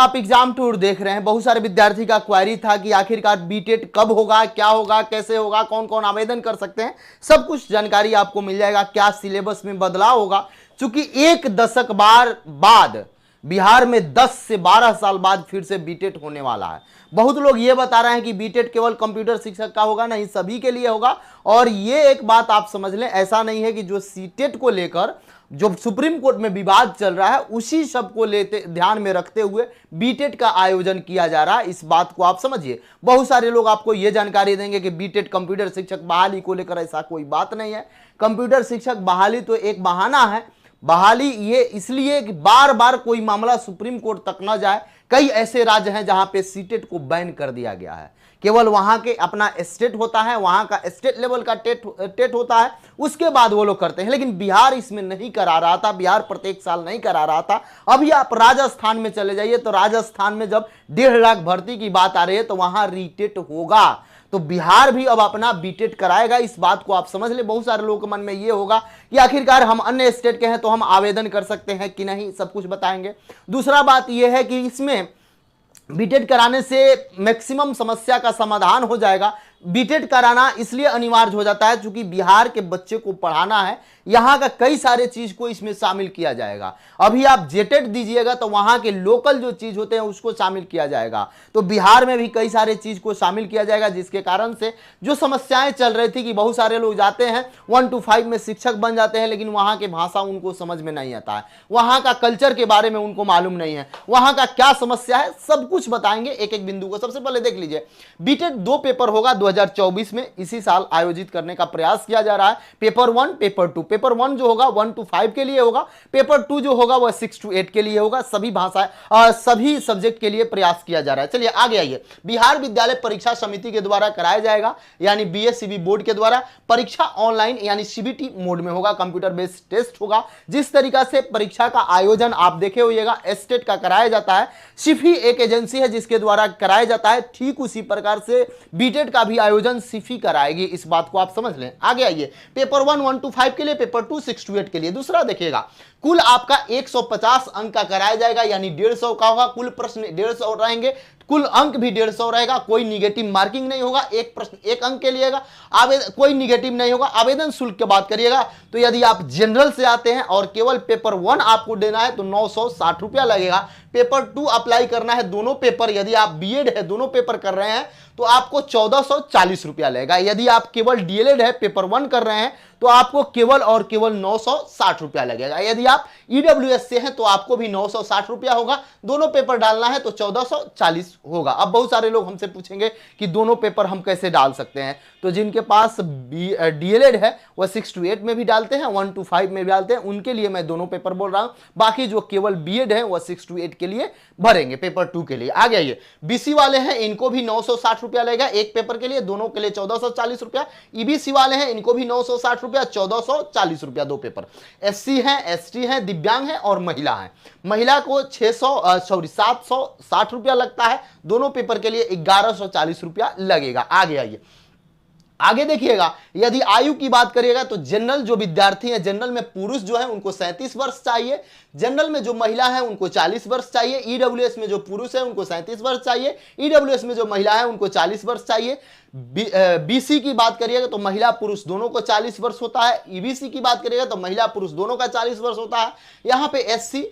आप exam tour देख रहे हैं, बहुत सारे विद्यार्थी का क्वेरी था कि आखिरकार बीटेट कब होगा, क्या होगा, कैसे होगा, कौन कौन आवेदन कर सकते हैं, सब कुछ जानकारी आपको मिल जाएगा। क्या सिलेबस में बदलाव होगा, क्योंकि एक दशक बाद बिहार में 10 से 12 साल बाद फिर से बीटेट होने वाला है। बहुत लोग ये बता रहे हैं कि बीटेट केवल कंप्यूटर शिक्षक का होगा, नहीं, सभी के लिए होगा। और ये एक बात आप समझ लें, ऐसा नहीं है कि जो सीटेट को लेकर जो सुप्रीम कोर्ट में विवाद चल रहा है उसी सब को लेते ध्यान में रखते हुए बीटेट का आयोजन किया जा रहा है। इस बात को आप समझिए। बहुत सारे लोग आपको यह जानकारी देंगे कि बीटेट कंप्यूटर शिक्षक बहाली को लेकर, ऐसा कोई बात नहीं है। कंप्यूटर शिक्षक बहाली तो एक बहाना है। बहाली ये इसलिए कि बार बार कोई मामला सुप्रीम कोर्ट तक न जाए। कई ऐसे राज्य हैं जहां पे सीटेट को बैन कर दिया गया है, केवल वहां के अपना स्टेट होता है, वहां का स्टेट लेवल का टेट होता है, उसके बाद वो लोग करते हैं। लेकिन बिहार इसमें नहीं करा रहा था, बिहार प्रत्येक साल नहीं करा रहा था। अभी आप राजस्थान में चले जाइए तो राजस्थान में जब 1.5 लाख भर्ती की बात आ रही है तो वहां रीटेट होगा। तो बिहार भी अब अपना बीटेट कराएगा। इस बात को आप समझ ले। बहुत सारे लोगों के मन में ये होगा कि आखिरकार हम अन्य स्टेट के हैं तो हम आवेदन कर सकते हैं कि नहीं, सब कुछ बताएंगे। दूसरा बात यह है कि इसमें बीटेट कराने से मैक्सिमम समस्या का समाधान हो जाएगा। बीटेट कराना इसलिए अनिवार्य हो जाता है क्योंकि बिहार के बच्चे को पढ़ाना है, यहां का कई सारे चीज को इसमें शामिल किया जाएगा। अभी आप जेटेट दीजिएगा तो वहां के लोकल जो चीज होते हैं उसको शामिल किया जाएगा, तो बिहार में भी कई सारे चीज को शामिल किया जाएगा, जिसके कारण से जो समस्याएं चल रही थी कि बहुत सारे लोग जाते हैं 1 to 5 में शिक्षक बन जाते हैं, लेकिन वहां की भाषा उनको समझ में नहीं आता है, वहां का कल्चर के बारे में उनको मालूम नहीं है, वहां का क्या समस्या है, सब कुछ बताएंगे एक एक बिंदु को। सबसे पहले देख लीजिए, बीटेट 2 पेपर होगा 2024 में, इसी साल आयोजित करने का प्रयास किया जा रहा है। Paper 1, paper 2। पेपर 1 जो होगा 1 to 5 के लिए होगा, पेपर 2 जो होगा वह 6 to 8 के लिए होगा। सभी भाषा सभी सब्जेक्ट के लिए प्रयास किया जा रहा है। चलिए आगे आइए। बिहार विद्यालय परीक्षा समिति के द्वारा कराया जाएगा, यानी बीएससीबी बोर्ड के द्वारा। परीक्षा ऑनलाइन यानी सीबीटी मोड में होगा, कंप्यूटर बेस्ड टेस्ट होगा। जिस तरीका से परीक्षा का आयोजन आप देखे होइएगा स्टेट का कराया जाता है, सिफी एक एजेंसी है जिसके द्वारा कराया जाता है, ठीक उसी प्रकार से बीटेट का भी आयोजन सिफी कराएगी। इस बात को आप समझ लें। आगे आइए। पेपर 1 to 5 के लिए, पेपर 2 6 to 8 के लिए। दूसरा देखिएगा, कुल आपका 150 अंक का कराया जाएगा, यानी 150 का होगा। कुल प्रश्न 150 रहेंगे, कुल अंक भी 150 रहेगा। कोई निगेटिव मार्किंग नहीं होगा, एक प्रश्न 1 अंक के लिएगा, कोई निगेटिव नहीं होगा। आवेदन शुल्क की बात करिएगा तो यदि आप जनरल से आते हैं और केवल पेपर 1 आपको देना है तो 960 रुपया लगेगा। पेपर 2 अप्लाई करना है, दोनों पेपर, यदि आप बीएड है दोनों पेपर कर रहे हैं तो आपको 1440 रुपया लगेगा। यदि आप केवल डीएलएड है पेपर 1 कर रहे हैं तो आपको केवल और केवल 960 रुपया लगेगा। यदि आप ईडब्ल्यूएस से हैं तो आपको भी 960 रुपया होगा। दोनों पेपर डालना है तो 1440 होगा। अब बहुत सारे लोग हमसे पूछेंगे कि दोनों पेपर हम कैसे डाल सकते हैं, तो जिनके पास डीएलएड है वह 6 to 8 में भी डालते हैं, 1 to 5 में भी डालते हैं, उनके लिए मैं दोनों पेपर बोल रहा हूं। बाकी जो केवल बीएड है वह 6 to 8 के लिए भरेंगे, पेपर 2 के लिए। आगे आइए। बीसी वाले हैं, इनको भी 960 रुपया लगेगा एक पेपर के लिए, दोनों के लिए 1440 रुपया। ईबीसी वाले हैं, इनको भी 960 रुपया, 1440 रुपया दो पेपर। एससी हैं, एसटी हैं, दिव्यांग हैं और महिला हैं। महिला को 760 रुपया लगता है, दोनों पेपर के लिए 1140 रुपया लगेगा। आगे आइए। आगे देखिएगा, यदि आयु की बात करिएगा तो जनरल जो विद्यार्थी हैं, जनरल में पुरुष जो है उनको 37 वर्ष चाहिए, जनरल में जो महिला है उनको 40 वर्ष चाहिए, ईडब्ल्यूएस में जो पुरुष है उनको 37 वर्ष चाहिए, ईडब्ल्यूएस में जो महिला है उनको 40 वर्ष चाहिए। बीसी की बात करिएगा तो महिला पुरुष दोनों को 40 वर्ष होता है। ईबीसी की बात करिएगा तो महिला पुरुष दोनों का 40 वर्ष होता है। यहाँ पे एससी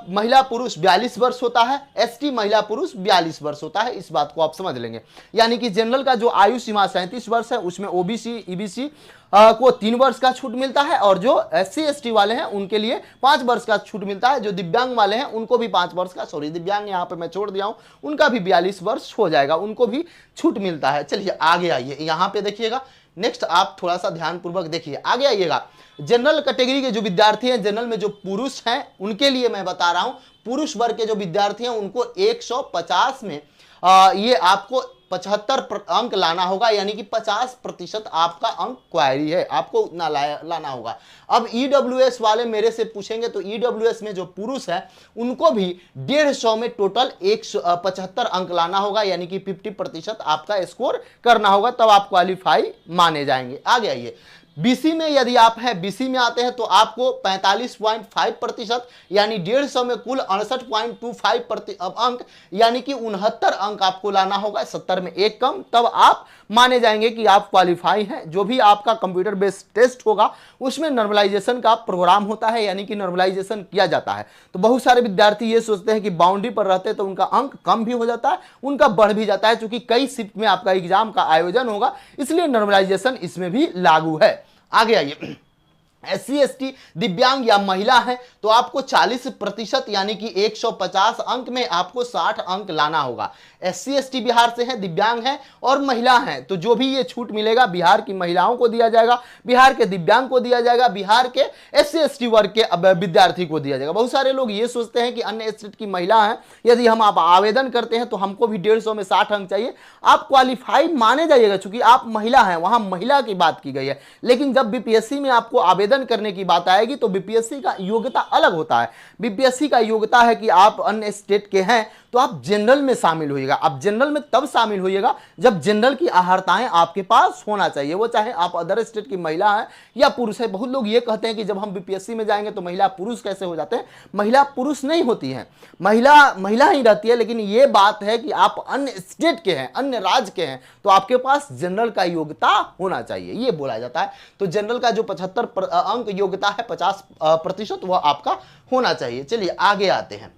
महिला पुरुष 42 वर्ष होता है, एसटी महिला पुरुष 42 वर्ष होता है। इस बात को आप समझ लेंगे। यानी कि जनरल का जो आयु सीमा 37 वर्ष है उसमें ओबीसी ईबीसी को 3 वर्ष का छूट मिलता है, और जो एससी एसटी वाले हैं उनके लिए 5 वर्ष का छूट मिलता है। जो दिव्यांग वाले हैं उनको भी 5 वर्ष का, दिव्यांग यहाँ पे मैं छोड़ दिया हूं, उनका भी 42 वर्ष हो जाएगा, उनको भी छूट मिलता है। चलिए आगे आइए। यहाँ पे देखिएगा, नेक्स्ट आप थोड़ा सा ध्यानपूर्वक देखिए। आगे आइएगा। जनरल कैटेगरी के जो विद्यार्थी हैं, जनरल में जो पुरुष हैं उनके लिए मैं बता रहा हूं, पुरुष वर्ग के जो विद्यार्थी हैं उनको 150 में ये आपको 75 अंक लाना होगा, यानी कि 50% आपका अंक क्वायरी है, आपको उतना लाना होगा। अब ईडब्ल्यूएस वाले मेरे से पूछेंगे तो ईडब्ल्यूएस में जो पुरुष है उनको भी 150 में टोटल 175 अंक लाना होगा, यानी कि 50% आपका स्कोर करना होगा, तब आप क्वालिफाई माने जाएंगे। आगे आइए। बीसी में यदि आप हैं, बीसी में आते हैं तो आपको 45.5% यानी 150 में कुल 68.25 अंक यानी कि 69 अंक आपको लाना होगा, 70 में एक कम, तब आप माने जाएंगे कि आप क्वालिफाई हैं। जो भी आपका कंप्यूटर बेस्ड टेस्ट होगा उसमें नॉर्मलाइजेशन का प्रोग्राम होता है, यानी कि नॉर्मलाइजेशन किया जाता है। तो बहुत सारे विद्यार्थी ये सोचते हैं कि बाउंड्री पर रहते हैं तो उनका अंक कम भी हो जाता है, उनका बढ़ भी जाता है, क्योंकि कई शिफ्ट में आपका एग्जाम का आयोजन होगा, इसलिए नॉर्मलाइजेशन इसमें भी लागू है। आगे आइए, SC ST दिव्यांग या महिला है तो आपको 40% यानी कि 150 अंक में आपको 60 अंक लाना होगा। SC ST बिहार से हैं, दिव्यांग हैं और महिला हैं, तो जो भी ये छूट मिलेगा बिहार की महिलाओं को दिया जाएगा, बिहार के दिव्यांग को दिया जाएगा, बिहार के SC ST वर्ग के विद्यार्थी को दिया जाएगा। बहुत सारे लोग ये सोचते हैं कि अन्य स्टेट की महिला है, यदि हम आप आवेदन करते हैं तो हमको भी 150 में 60 अंक चाहिए, आप क्वालिफाई माने जाइएगा, चूंकि आप महिला हैं, वहां महिला की बात की गई है। लेकिन जब बीपीएससी में आपको आवेदन करने की बात आएगी तो बीपीएससी का योग्यता अलग होता है। बीपीएससी का योग्यता है कि आप अन्य स्टेट के हैं तो आप जनरल में शामिल होइएगा। आप जनरल में तब शामिल होइएगा जब जनरल की अहर्ताएं आपके पास होना चाहिए, वो चाहे आप अदर स्टेट की महिला है या पुरुष है। बहुत लोग ये कहते हैं कि जब हम बीपीएससी में जाएंगे तो महिला पुरुष कैसे हो जाते हैं। महिला पुरुष नहीं होती है, महिला ही रहती है। लेकिन ये बात है कि आप अन्य स्टेट के हैं, अन्य राज्य के हैं, तो आपके पास जनरल का योग्यता होना चाहिए, ये बोला जाता है। तो जनरल का जो 75 अंक योग्यता है, 50% वह आपका होना चाहिए। चलिए आगे आते हैं।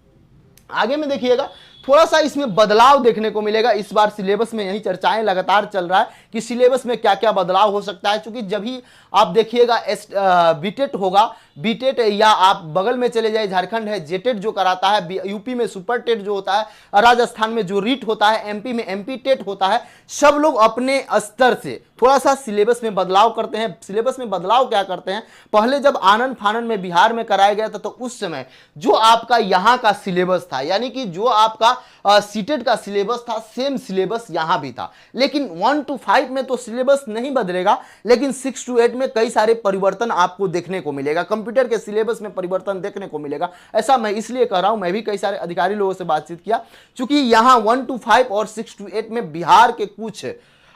आगे में देखिएगा थोड़ा सा इसमें बदलाव देखने को मिलेगा। इस बार सिलेबस में यही चर्चाएं लगातार चल रहा है कि सिलेबस में क्या क्या बदलाव हो सकता है, क्योंकि जब ही आप देखिएगा बीटेट होगा, बीटेट या आप बगल में चले जाए झारखंड है जेटेट जो कराता है, यूपी में सुपर टेट जो होता है, राजस्थान में जो रीट होता है, एमपी में एमपी टेट होता है, सब लोग अपने स्तर से थोड़ा सा सिलेबस में बदलाव करते हैं। सिलेबस में बदलाव क्या करते हैं, पहले जब आनन फानन में बिहार में कराया गया था तो उस समय जो आपका यहाँ का सिलेबस था, यानी कि जो आपका सीटेट का सिलेबस था, सेम सिलेबस यहां भी था। लेकिन 1 to 5 में तो सिलेबस नहीं बदलेगा, लेकिन 6 to 8 में कई सारे परिवर्तन आपको देखने को मिलेगा। कंप्यूटर के सिलेबस में परिवर्तन देखने को मिलेगा। ऐसा मैं इसलिए कह रहा हूं, मैं भी कई सारे अधिकारी लोगों से बातचीत किया, क्योंकि यहां 1 to 5 और 6 to 8 में बिहार के कुछ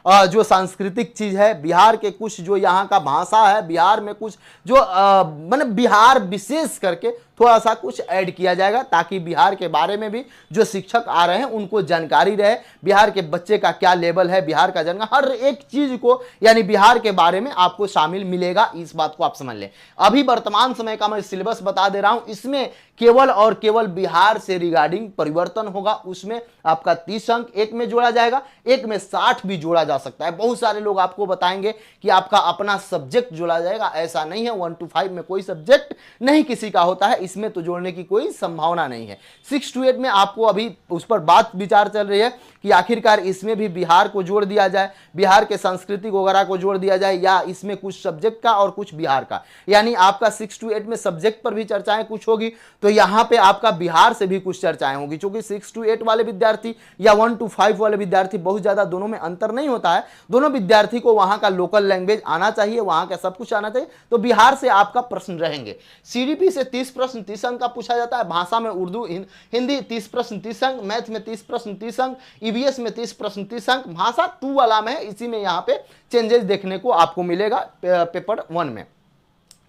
जो सांस्कृतिक चीज है, बिहार के कुछ जो यहाँ का भाषा है, बिहार में कुछ जो मतलब बिहार विशेष करके थोड़ा सा कुछ ऐड किया जाएगा, ताकि बिहार के बारे में भी जो शिक्षक आ रहे हैं उनको जानकारी रहे, बिहार के बच्चे का क्या लेवल है, बिहार का जनगणना, हर एक चीज को यानी बिहार के बारे में आपको शामिल मिलेगा। इस बात को आप समझ लें। अभी वर्तमान समय का मैं सिलेबस बता दे रहा हूं, इसमें केवल और केवल बिहार से रिगार्डिंग परिवर्तन होगा। उसमें आपका 30 अंक एक में जोड़ा जाएगा, एक में 60 भी जोड़ा जा सकता है। बहुत सारे लोग आपको बताएंगे कि आपका अपना सब्जेक्ट जोड़ा जाएगा, ऐसा नहीं है। 1 to 5 में कोई सब्जेक्ट नहीं किसी का होता है, इसमें तो जोड़ने की कोई संभावना नहीं है। 6 to 8 में आपको अभी उस पर बात विचार चल रही है कि आखिरकार इसमें भी बिहार को जोड़ दिया जाए, बिहार के सांस्कृतिक वगैरह को जोड़ दिया जाए, या इसमें कुछ सब्जेक्ट का और कुछ बिहार का, यानी आपका 6 to 8 में सब्जेक्ट पर भी चर्चाएं कुछ होगी, तो यहां पे आपका बिहार से भी कुछ चर्चाएं होगी। क्योंकि 6 to 8 वाले विद्यार्थी या 1 to 5 वाले विद्यार्थी बहुत ज्यादा दोनों में अंतर नहीं होता है। दोनों विद्यार्थी को वहां का लोकल लैंग्वेज आना चाहिए, वहां का सब कुछ आना चाहिए। तो बिहार से आपका प्रश्न रहेंगे। सीडीपी से 30 प्रश्न 30 अंक का पूछा जाता है, भाषा में उर्दू हिंदी 30 प्रश्न 30 अंक, मैथ में 30 प्रश्न 30 अंक, ईवीएस में 30 प्रश्न 30 अंक, भाषा 2 वाला में है, इसी में यहाँ पे चेंजेस देखने को आपको मिलेगा पेपर 1 में।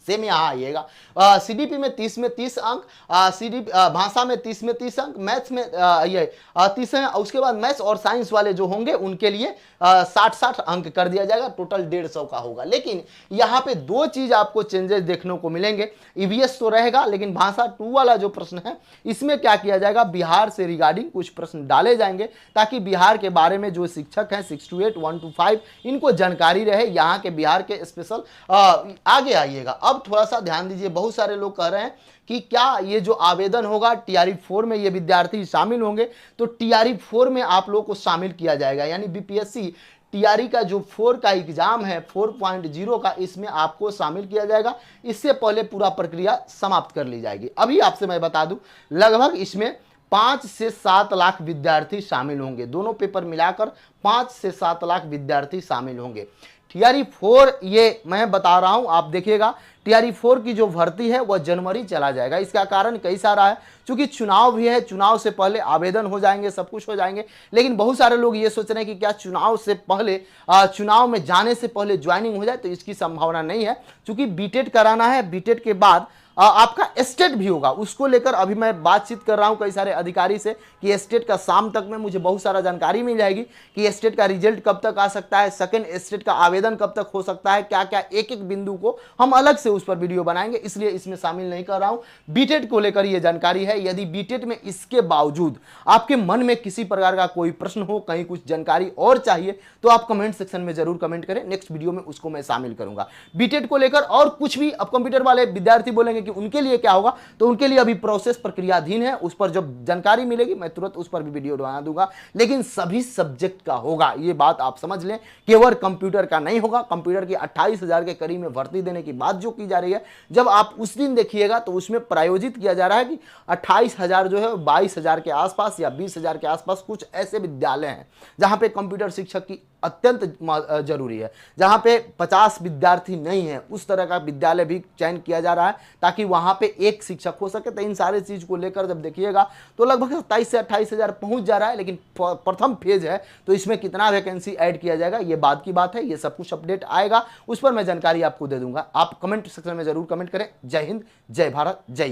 सेम यहाँ आइएगा, सीडीपी में 30 में 30 अंक, भाषा में 30 में 30 अंक, मैथ्स में ये 30 है। उसके बाद मैथ्स और साइंस वाले जो होंगे उनके लिए 60-60 अंक कर दिया जाएगा, टोटल 150 का होगा। लेकिन यहाँ पे 2 चीज आपको चेंजेस देखने को मिलेंगे। ईवीएस तो रहेगा, लेकिन भाषा 2 वाला जो प्रश्न है इसमें क्या किया जाएगा, बिहार से रिगार्डिंग कुछ प्रश्न डाले जाएंगे, ताकि बिहार के बारे में जो शिक्षक हैं 6 to 8 1 to 5 इनको जानकारी रहे, यहाँ के बिहार के स्पेशल। आगे आइएगा, अब थोड़ा सा ध्यान दीजिए। बहुत सारे लोग कह रहे हैं कि क्या ये जो आवेदन होगा टीआरई 4 में ये विद्यार्थी शामिल होंगे, तो टीआरई 4 में आप लोगों को शामिल किया जाएगा, यानी बीपीएससी टीआरई का जो 4 का एग्जाम है 4.0 का, इसमें आपको शामिल किया जाएगा। इससे पहले पूरा प्रक्रिया समाप्त कर ली जाएगी। अभी आपसे मैं बता दूं, लगभग इसमें 5 से 7 लाख विद्यार्थी शामिल होंगे, दोनों पेपर मिलाकर 5 से 7 लाख विद्यार्थी शामिल होंगे। टीआरई 4 ये मैं बता रहा हूं, आप देखिएगा टीआरई 4 की जो भर्ती है वह जनवरी चला जाएगा। इसका कारण कई सारा है, क्योंकि चुनाव भी है, चुनाव से पहले आवेदन हो जाएंगे, सब कुछ हो जाएंगे। लेकिन बहुत सारे लोग ये सोच रहे हैं कि क्या चुनाव से पहले चुनाव में जाने से पहले ज्वाइनिंग हो जाए, तो इसकी संभावना नहीं है, क्योंकि बीटेड कराना है। बीटेड के बाद आपका एस्टेट भी होगा, उसको लेकर अभी मैं बातचीत कर रहा हूं कई सारे अधिकारी से कि एस्टेट का शाम तक में मुझे बहुत सारा जानकारी मिल जाएगी कि एस्टेट का रिजल्ट कब तक आ सकता है, सेकंड एस्टेट का आवेदन कब तक हो सकता है, क्या क्या एक एक बिंदु को हम अलग से उस पर वीडियो बनाएंगे, इसलिए इसमें शामिल नहीं कर रहा हूं। बीटेड को लेकर यह जानकारी है। यदि बीटेड में इसके बावजूद आपके मन में किसी प्रकार का कोई प्रश्न हो, कहीं कुछ जानकारी और चाहिए, तो आप कमेंट सेक्शन में जरूर कमेंट करें, नेक्स्ट वीडियो में उसको मैं शामिल करूंगा। बीटेड को लेकर और कुछ भी अब कंप्यूटर वाले विद्यार्थी बोलेंगे कि उनके लिए क्या होगा, तो उनके लिए अभी प्रोसेस प्रक्रियाधीन है, उस पर जब जानकारी मिलेगी मैं तुरंत उस पर भी वीडियो बना दूंगा। लेकिन सभी सब्जेक्ट का होगा, ये बात आप समझ लें, केवल कंप्यूटर का नहीं होगा। कंप्यूटर की 28,000 के करीब में भर्ती देने की बात जो की जा रही है, जब आप उस दिन देखिएगा तो उसमें प्रायोजित किया जा रहा है कि 28,000 जो है 22,000 के आसपास या 20,000 के आसपास कुछ ऐसे विद्यालय हैं जहां पे कंप्यूटर शिक्षक की अत्यंत जरूरी है, जहां पे 50 विद्यार्थी नहीं है, उस तरह का विद्यालय भी चयन किया जा रहा है ताकि वहां पे एक शिक्षक हो सके। तो इन सारे चीज को लेकर जब देखिएगा तो लगभग 27 से 28,000 पहुंच जा रहा है। लेकिन प्रथम फेज है, तो इसमें कितना वैकेंसी ऐड किया जाएगा ये बात की बात है, ये सब कुछ अपडेट आएगा, उस पर मैं जानकारी आपको दे दूंगा। आप कमेंट सेक्शन में जरूर कमेंट करें। जय हिंद, जय भारत, जय।